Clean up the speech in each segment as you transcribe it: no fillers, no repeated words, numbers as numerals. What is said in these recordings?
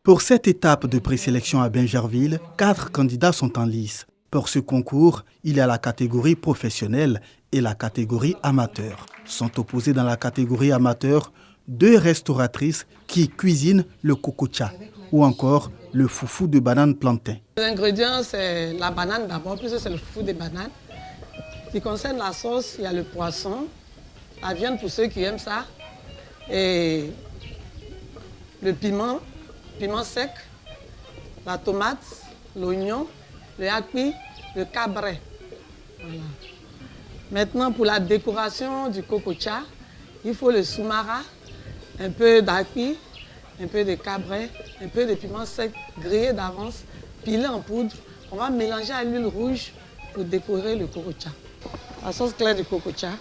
Pour cette étape de présélection à Bingerville, 4 candidats sont en lice. Pour ce concours, il y a la catégorie professionnelle et la catégorie amateur. Sont opposés dans la catégorie amateur 2 restauratrices qui cuisinent le cococha ou encore le foufou de banane plantain. Les ingrédients, c'est la banane d'abord, puisque c'est le foufou de banane. Ce qui concerne la sauce, il y a le poisson, la viande pour ceux qui aiment ça, et le piment sec, la tomate, l'oignon, le haki, le cabret. Voilà. Maintenant, pour la décoration du cococha, il faut le soumara, un peu d'haki, un peu de cabret, un peu de piment sec grillé d'avance, pilé en poudre. On va mélanger à l'huile rouge pour décorer le cococha. La sauce claire du cococha,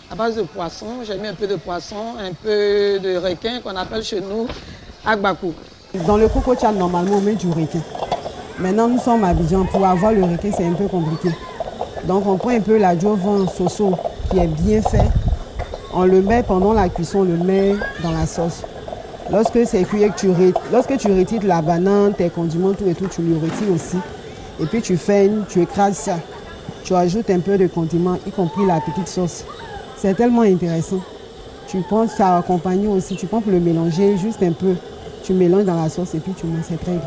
à base de poisson, j'ai mis un peu de poisson, un peu de requin qu'on appelle chez nous agbakou. Dans le cococha, normalement, on met du requin. Maintenant, nous sommes à Abidjan. Pour avoir le requin, c'est un peu compliqué. Donc, on prend un peu la jovan soso qui est bien fait. On le met pendant la cuisson, on le met dans la sauce. Lorsque c'est cuit, lorsque tu retires la banane, tes condiments, tout et tout, tu le retires aussi. Et puis tu écrases ça. Tu ajoutes un peu de condiments, y compris la petite sauce. C'est tellement intéressant. Tu prends ça accompagné aussi, tu prends pour le mélanger juste un peu. Tu mélanges dans la sauce et puis tu manges, c'est très bon.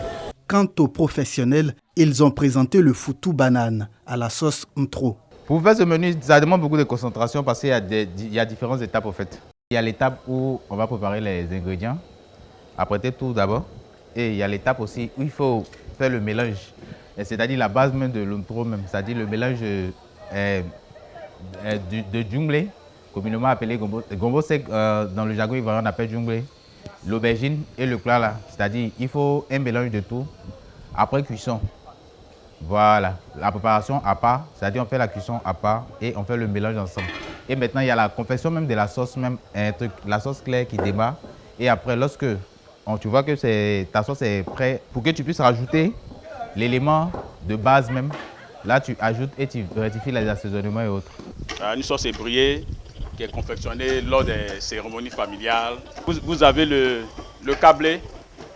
Quant aux professionnels, ils ont présenté le foutou banane à la sauce ntro. Pour faire ce menu, ça demande beaucoup de concentration parce qu'il y a différentes étapes en fait. Il y a l'étape où on va préparer les ingrédients, apprêter tout d'abord. Et il y a l'étape aussi où il faut faire le mélange. C'est-à-dire la base même de l'intro même, c'est-à-dire le mélange de djunglé, communément appelé gombo sec, dans le jargon ivoirien on appelle djunglé, l'aubergine et le klala. C'est-à-dire il faut un mélange de tout après cuisson. Voilà, la préparation à part, c'est-à-dire on fait la cuisson à part et on fait le mélange ensemble. Et maintenant il y a la confection même de la sauce, même la sauce claire qui démarre. Et après lorsque tu vois que ta sauce est prête, pour que tu puisses rajouter l'élément de base même, là tu ajoutes et tu rectifies les assaisonnements et autres. Une sauce ébriée qui est confectionnée lors des cérémonies familiales. Vous avez le cablé,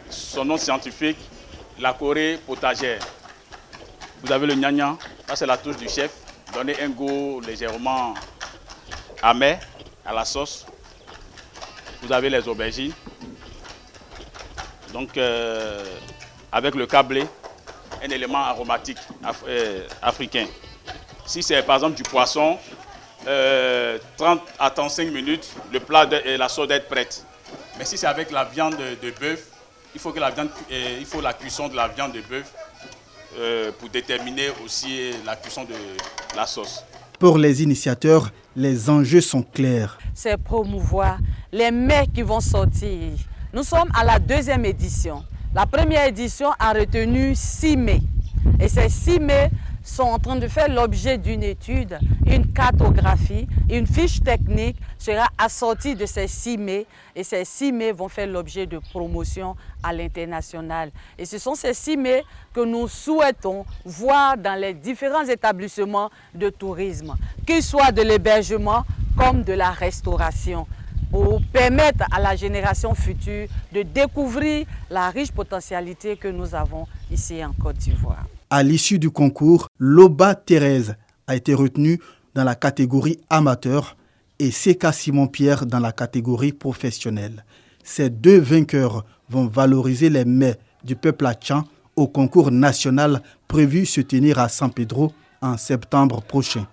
son nom scientifique, la Corée potagère. Vous avez le gnagnan, ça c'est la touche du chef, donner un goût légèrement amer à la sauce. Vous avez les aubergines, donc avec le cablé, un élément aromatique africain. Si c'est par exemple du poisson, 30 à 35 minutes, le plat et la sauce doit être prête. Mais si c'est avec la viande de bœuf, il faut la cuisson de la viande de bœuf pour déterminer aussi la cuisson de la sauce. Pour les initiateurs, les enjeux sont clairs. C'est promouvoir les mets qui vont sortir. Nous sommes à la 2e édition. La première édition a retenu 6 mets. Et ces 6 mets sont en train de faire l'objet d'une étude, une cartographie, une fiche technique sera assortie de ces 6 mets et ces 6 mets vont faire l'objet de promotion à l'international. Et ce sont ces 6 mets que nous souhaitons voir dans les différents établissements de tourisme, qu'ils soient de l'hébergement comme de la restauration, pour permettre à la génération future de découvrir la riche potentialité que nous avons ici en Côte d'Ivoire. À l'issue du concours, Loba Thérèse a été retenue dans la catégorie amateur et Seka Simon-Pierre dans la catégorie professionnelle. Ces 2 vainqueurs vont valoriser les mets du peuple Atchan au concours national prévu se tenir à San Pedro en septembre prochain.